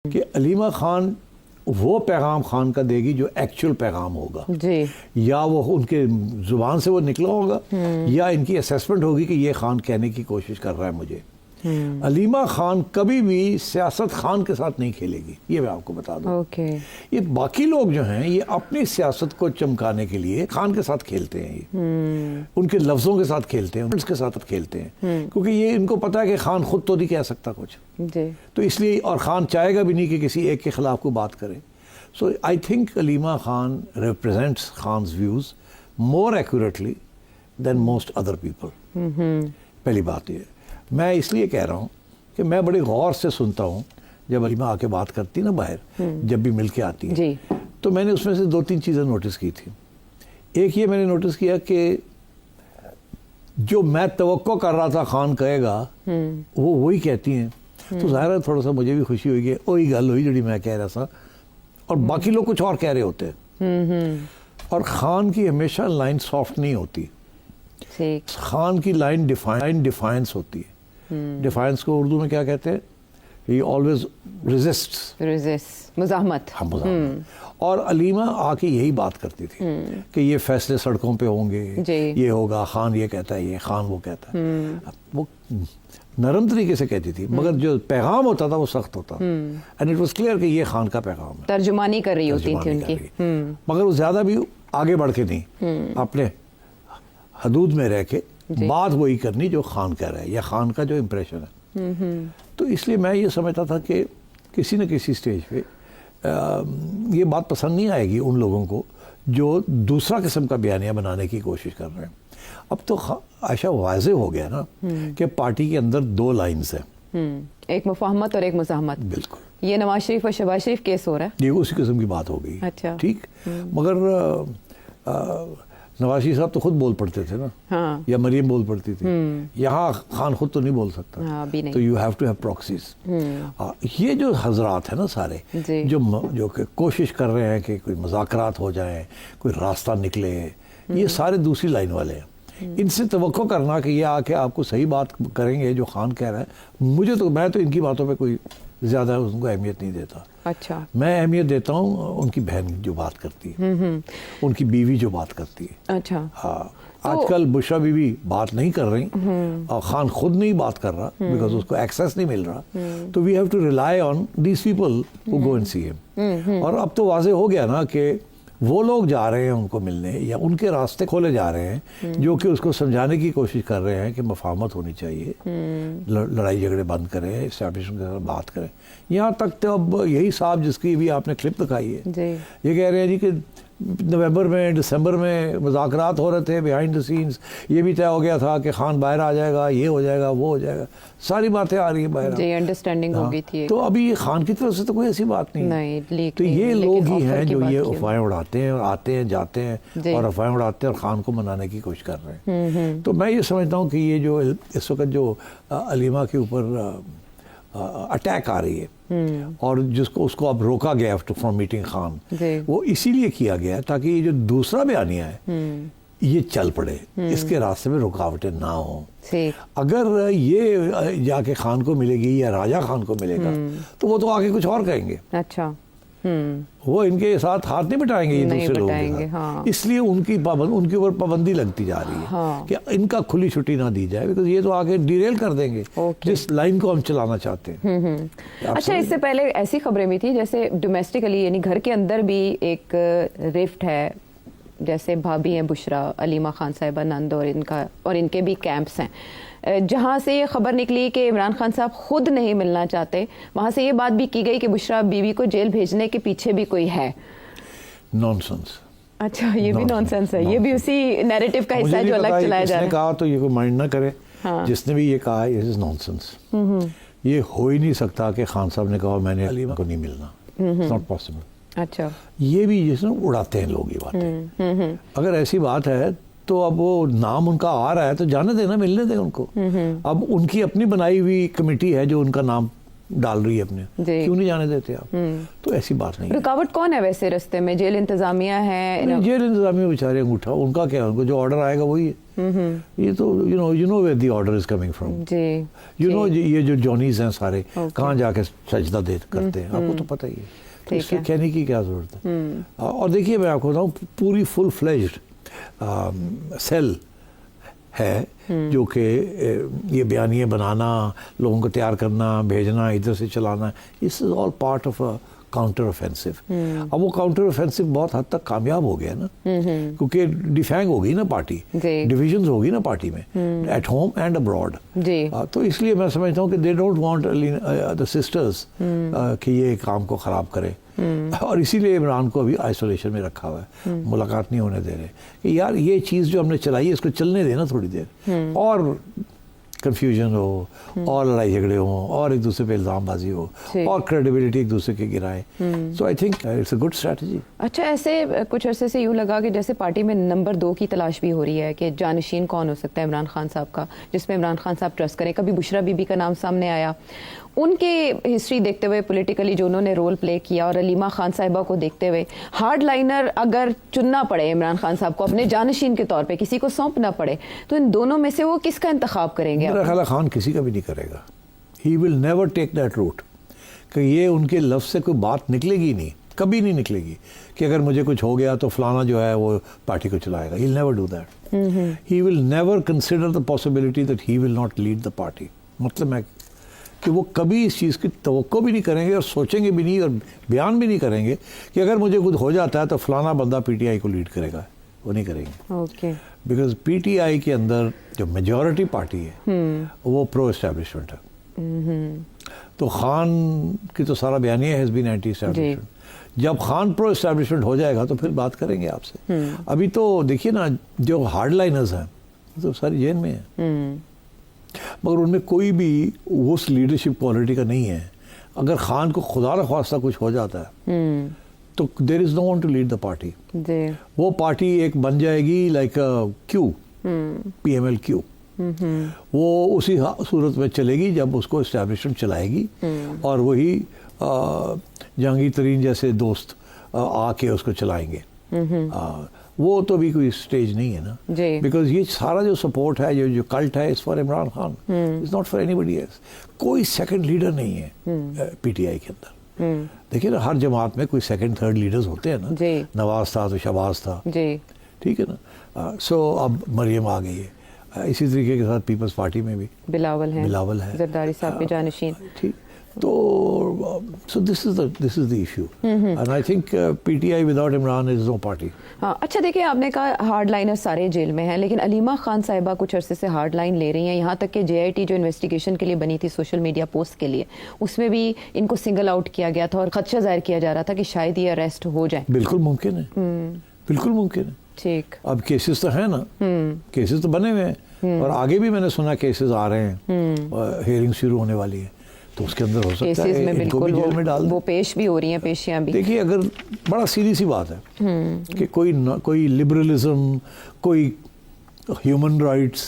کہ علیمہ خان وہ پیغام خان کا دے گی جو ایکچول پیغام ہوگا جی، یا وہ ان کے زبان سے وہ نکلا ہوگا یا ان کی اسیسمنٹ ہوگی کہ یہ خان کہنے کی کوشش کر رہا ہے مجھے. علیمہ خان کبھی بھی سیاست خان کے ساتھ نہیں کھیلے گی، یہ میں آپ کو بتا دوں. اوکے. یہ باقی لوگ جو ہیں یہ اپنی سیاست کو چمکانے کے لیے خان کے ساتھ کھیلتے ہیں، یہ ان کے لفظوں کے ساتھ کھیلتے ہیں، ان کے ساتھ کھیلتے ہیں، کیونکہ یہ ان کو پتا ہے کہ خان خود تو نہیں کہہ سکتا کچھ جی، تو اس لیے، اور خان چاہے گا بھی نہیں کہ کسی ایک کے خلاف کوئی بات کرے. So I think Aleema Khan represents Khan's views more accurately than most other people. پہلی بات یہ میں اس لیے کہہ رہا ہوں کہ میں بڑی غور سے سنتا ہوں جب علیمہ آ کے بات کرتی نا باہر، جب بھی مل کے آتی ہے جی، تو میں نے اس میں سے 2-3 چیزیں نوٹس کی تھی. ایک یہ میں نے نوٹس کیا کہ جو میں توقع کر رہا تھا خان کہے گا وہ وہی کہتی ہیں. تو ظاہر ہے تھوڑا سا مجھے بھی خوشی ہوئی کہ وہی گل ہوئی جڑی میں کہہ رہا تھا، اور باقی لوگ کچھ اور کہہ رہے ہوتے ہیں. اور خان کی ہمیشہ لائن سافٹ نہیں ہوتی، خان کی لائن ڈیفائنس ہوتی ہے. ڈیفائنس کو اردو میں کیا کہتے ہیں؟ ہی آلویز ریزسٹ، مزاحمت. اور علیمہ آ کے یہی بات کرتی تھی کہ یہ فیصلے سڑکوں پہ ہوں گے، یہ ہوگا، خان یہ کہتا ہے، یہ خان وہ کہتا ہے. وہ نرم طریقے سے کہتی تھی مگر جو پیغام ہوتا تھا وہ سخت ہوتا تھا. اینڈ اٹ واز کلیئر کہ یہ خان کا پیغام ہے، ترجمانی کر رہی ہوتی تھی ان کی. مگر وہ زیادہ بھی آگے بڑھ کے نہیں، اپنے حدود میں رہ کے بات وہی کرنی جو خان کہہ رہا ہے یا خان کا جو امپریشن ہے. تو اس لیے میں یہ سمجھتا تھا کہ کسی نہ کسی سٹیج پہ یہ بات پسند نہیں آئے گی ان لوگوں کو جو دوسرا قسم کا بیانیہ بنانے کی کوشش کر رہے ہیں. اب تو عائشہ واضح ہو گیا نا کہ پارٹی کے اندر 2 لائنز ہیں، ایک مفاہمت اور ایک مزاحمت. بالکل. یہ نواز شریف اور شہباز شریف کیس ہو رہا ہے، یہ اسی قسم کی بات ہو گئی. اچھا، ٹھیک. مگر نواز شریف صاحب تو خود بول پڑتے تھے نا، یا مریم بول پڑتی تھی. یہاں خان خود تو نہیں بول سکتا، تو you have to have proxies. یہ جو حضرات ہیں نا سارے جو کہ کوشش کر رہے ہیں کہ کوئی مذاکرات ہو جائیں، کوئی راستہ نکلے، یہ سارے دوسری لائن والے ہیں. ان سے توقع کرنا کہ یہ آ کے آپ کو صحیح بات کریں گے جو خان کہہ رہا ہے، میں تو ان کی باتوں پہ کوئی زیادہ ان کو اہمیت نہیں دیتا. اچھا. میں اہمیت دیتا ہوں ان کی بہن جو بات کرتی ہے، ان کی بیوی جو بات کرتی ہے. اچھا. ہاں، آج کل بشرا بیوی بات نہیں کر رہی اور خان خود نہیں بات کر رہا بیکاز اس کو ایکسیس نہیں مل رہا. تو we have to rely on these people who go and see ہم. اور اب تو واضح ہو گیا نا کہ وہ لوگ جا رہے ہیں ان کو ملنے، یا ان کے راستے کھولے جا رہے ہیں جو کہ اس کو سمجھانے کی کوشش کر رہے ہیں کہ مفاہمت ہونی چاہیے، لڑائی جھگڑے بند کریں، اسٹیبلشمنٹ کے ساتھ بات کریں. یہاں تک تو اب یہی صاحب جس کی بھی آپ نے کلپ دکھائی ہے، یہ کہہ رہے ہیں جی کہ نومبر میں دسمبر میں مذاکرات ہو رہے تھے بیہائنڈ دا سینس، یہ بھی طے ہو گیا تھا کہ خان باہر آ جائے گا، یہ ہو جائے گا، وہ ہو جائے گا، ساری باتیں آ رہی ہیں باہر. جی، انڈرسٹینڈنگ ہو گئی تھی. تو ابھی یہ خان کی طرف سے تو کوئی ایسی بات نہیں. تو یہ لوگ ہی ہیں جو یہ افواہیں اڑاتے ہیں اور آتے ہیں جاتے ہیں اور افواہیں اڑاتے ہیں اور خان کو منانے کی کوشش کر رہے ہیں. تو میں یہ سمجھتا ہوں کہ یہ جو اس وقت جو علیمہ کے اوپر اٹیک آ رہی ہے اور اس کو اب روکا گیا فرام میٹنگ خان، وہ اسی لیے کیا گیا ہے تاکہ یہ جو دوسرا بیانیہ ہے یہ چل پڑے، اس کے راستے میں رکاوٹیں نہ ہوں. اگر یہ جا کے خان کو ملے گی یا راجہ خان کو ملے گا تو وہ تو آگے کچھ اور کہیں گے. اچھا. وہ ان کے ساتھ ہاتھ نہیں بٹائیں گے یہ دوسرے لوگوں کے ساتھ. اس لیے ان کے اوپر پابندی لگتی جا رہی ہے کہ ان کا کھلی چھٹی نہ دی جائے، بیکاز یہ تو آگے ڈیریل کر دیں گے جس لائن کو ہم چلانا چاہتے ہیں. اچھا، اس سے پہلے ایسی خبریں بھی تھی جیسے ڈومیسٹکلی یعنی گھر کے اندر بھی ایک رفٹ ہے، جیسے بھابھی ہیں بشرا، علیمہ خان صاحبہ نند اور ان کے بھی کیمپس ہیں، جہاں سے یہ خبر نکلی کہ عمران خان صاحب خود نہیں ملنا چاہتے. وہاں سے یہ بات بھی کی گئی کہ بشرا بیوی کو جیل بھیجنے کے پیچھے بھی کوئی ہے. نان سنس. اچھا، یہ بھی نان سنس ہے. یہ بھی اسی نیریٹو کا حصہ ہے جو الگ چلایا جا رہا ہے. جس نے کہا تو یہ کوئی مائنڈ نہ کرے، جس نے بھی یہ کہا ہے یہ نان سنس. یہ ہو ہی نہیں سکتا کہ خان صاحب نے کہا میں نے علیمہ کو نہیں ملنا. Not possible. اچھا. یہ بھی جس نے اڑاتے ہیں لوگ یہ باتیں. اگر ایسی بات ہے تو اب وہ نام ان کا آ رہا ہے تو جانے دینا، ملنے دیں ان کو. اب ان کی اپنی بنائی ہوئی کمیٹی ہے جو ان کا نام ڈال رہی ہے اپنے, جی. کیوں نہیں جانے دیتے آپ؟ تو ایسی بات نہیں ہے. رکاوٹ کون ہے ویسے رستے میں؟ جیل انتظامیہ ہے؟ جیل انتظامیہ بیچارے انگوٹھا, ان کا کیا, ان کو جو آرڈر آئے گا وہی ہے. یہ تو you know where the order is coming from. جی یو نو یہ جو جونیز ہیں سارے کہاں جا کے سجدہ کرتے ہیں, آپ کو تو پتہ ہی ہے. تو اس سے کہنے کی کیا ضرورت ہے. اور دیکھیے میں آپ کو بتاؤں, پوری فل فلیجڈ سیل ہے جو کہ یہ بیانیے بنانا, لوگوں کو تیار کرنا, بھیجنا, ادھر سے چلانا, this is all part of a counter offensive. اب وہ کاؤنٹر اوفینسو بہت حد تک کامیاب ہو گیا نا, کیونکہ ڈیفینگ ہوگی نا پارٹی, ڈویژنز ہوگی نا پارٹی میں, ایٹ ہوم اینڈ ابراڈ. تو اس لیے میں سمجھتا ہوں کہ they don't want the sisters کہ یہ کام کو خراب کرے, اور اسی لیے عمران کو ابھی آئسولیشن میں رکھا ہوا ہے, ملاقات نہیں ہونے دے رہے کہ یار یہ چیز جو ہم نے چلائی ہے اس کو چلنے دینا تھوڑی دیر, اور کنفیوژن ہو, اور لڑائی جھگڑے ہوں, اور ایک دوسرے پہ الزام بازی ہو, اور کریڈیبلٹی ایک دوسرے کے گرائے. So I think it's a good strategy. اچھا, ایسے کچھ عرصے سے یوں لگا کہ جیسے پارٹی میں نمبر 2 کی تلاش بھی ہو رہی ہے کہ جانشین کون ہو سکتا ہے عمران خان صاحب کا, جس میں عمران خان صاحب ٹرسٹ کریں. کبھی بشرا بی بی کا نام سامنے آیا, ان کے ہسٹری دیکھتے ہوئے پولیٹیکلی جو انہوں نے رول پلے کیا, اور علیمہ خان صاحبہ کو دیکھتے ہوئے ہارڈ لائنر اگر چننا پڑے عمران خان صاحب کو اپنے جانشین کے طور پہ, کسی کو سونپنا پڑے, تو ان دونوں میں سے وہ کس کا انتخاب کریں گے؟ میرا خیال ہے خان کسی کا بھی نہیں کرے گا. He will never take that route, کہ یہ ان کے لفظ سے کوئی بات نکلے گی نہیں, کبھی نہیں نکلے گی کہ اگر مجھے کچھ ہو گیا تو فلانا جو ہے وہ پارٹی کو چلائے گا. He will never do that. He will never consider the possibility that he will not lead the party. مطلب میں کہ وہ کبھی اس چیز کی توقع بھی نہیں کریں گے, اور سوچیں گے بھی نہیں, اور بیان بھی نہیں کریں گے کہ اگر مجھے کچھ ہو جاتا ہے تو فلانا بندہ پی ٹی آئی کو لیڈ کرے گا. وہ نہیں کریں گے. Okay. Because P T I کے اندر جو میجورٹی پارٹی ہے وہ پرو اسٹیبلشمنٹ ہے. تو خان کی تو سارا بیانیہ ہیز بین اینٹی اسٹیبلشمنٹ. جب خان پرو اسٹیبلشمنٹ ہو جائے گا تو پھر بات کریں گے آپ سے. ابھی تو دیکھیے نا, جو ہارڈ لائنرز ہیں تو ساری جیل میں ہیں, مگر ان میں کوئی بھی اس لیڈرشپ کوالٹی کا نہیں ہے. اگر خان کو خدا نخواستہ کچھ ہو جاتا ہے تو there is no one to lead the party. وہ پارٹی ایک بن جائے گی like Q, P M L Q. وہ اسی صورت میں چلے گی جب اس کو اسٹیبلشمنٹ چلائے گی, اور وہی جہانگیر ترین جیسے دوست آ کے اس کو چلائیں گے. وہ تو بھی کوئی سٹیج نہیں ہے نا, بیکاز یہ سارا جو سپورٹ ہے, جو کلٹ ہے, is for Imran Khan, is not for anybody else. کوئی سیکنڈ لیڈر نہیں ہے پی ٹی آئی کے اندر. دیکھیے نا, ہر جماعت میں کوئی سیکنڈ تھرڈ لیڈرز ہوتے ہیں نا. نواز تھا تو شہباز تھا, ٹھیک ہے نا. سو اب مریم آ گئی ہے. اسی طریقے کے ساتھ پیپلز پارٹی میں بھی بلاول ہے, زرداری صاحب کے جانشین. ٹھیک. تو so this is the issue, and I think PTI without Imran is no party. ہاں, اچھا دیکھیں, آپ نے کہا ہارڈ لائنر سارے جیل میں ہیں, لیکن علیمہ خان صاحبہ کچھ عرصے سے ہارڈ لائن لے رہی ہیں. یہاں تک کہ جے آئی ٹی جو انویسٹیگیشن کے لیے بنی تھی سوشل میڈیا پوسٹ کے لیے, اس میں بھی ان کو سنگل آؤٹ کیا گیا تھا, اور خدشہ ظاہر کیا جا رہا تھا کہ شاید یہ اریسٹ ہو جائیں. بالکل ممکن ہے, بالکل ممکن ہے. ٹھیک. اب کیسز تو ہیں نا, کیسز تو بنے ہوئے ہیں, اور آگے بھی میں نے سنا کیسز آ رہے ہیں, ہیئرنگ شروع ہونے والی ہے, تو اس کے اندر ہو سکتا ہے ان کو بھی جیل میں ڈال دیں. وہ پیش بھی ہو رہی ہیں, پیشیاں بھی. دیکھیے, اگر بڑا سیدھی سی بات ہے کہ کوئی لبرلزم, کوئی ہیومن رائٹس,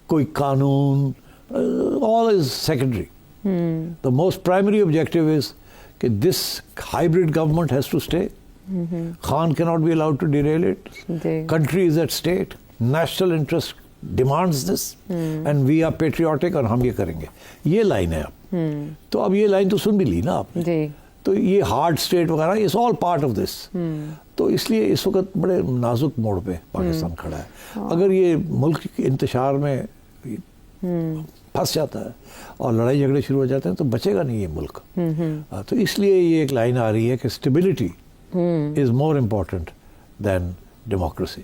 کوئی قانون, all is secondary. The most primary objective is کہ this hybrid government has to stay. Khan cannot be allowed to derail it. Country is at stake. National interest demands this, and we are patriotic, اور ہم یہ کریں گے. یہ line ہے. اب تو اب یہ لائن تو سن بھی لی نا آپ نے. تو یہ ہارڈ اسٹیٹ وغیرہ از آل پارٹ آف دس. تو اس لیے اس وقت بڑے نازک موڑ پہ پاکستان کھڑا ہے. اگر یہ ملک انتشار میں پھنس جاتا ہے اور لڑائی جھگڑے شروع ہو جاتے ہیں تو بچے گا نہیں یہ ملک. تو اس لیے یہ ایک لائن آ رہی ہے کہ stability is more important than democracy.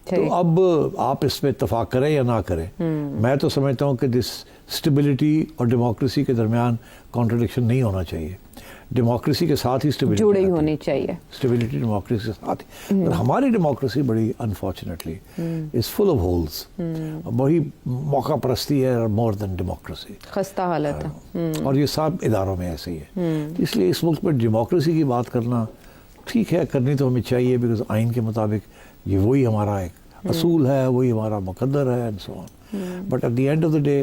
تو اب آپ اس پہ اتفاق کریں یا نہ کریں, میں تو سمجھتا ہوں کہ دس اسٹیبلٹی اور ڈیموکریسی کے درمیان کانٹرڈکشن نہیں ہونا چاہیے. ڈیموکریسی کے ساتھ ہی اسٹیبلٹی جڑی ہونی چاہیے. اسٹیبلٹی ڈیموکریسی کے ساتھ ہی. ہماری ڈیموکریسی بڑی unfortunately is full of holes. وہی موقع پرستی ہے مور دین ڈیموکریسی. خستہ حالت ہے. اور یہ سب اداروں میں ایسے ہی ہے. اس لیے اس ملک میں ڈیموکریسی کی بات کرنا ٹھیک ہے, کرنی تو ہمیں چاہیے, بیکاز آئین کے مطابق یہ وہی ہمارا ایک اصول ہے, وہی ہمارا مقدر ہے, and so on. But at the end of the day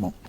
No.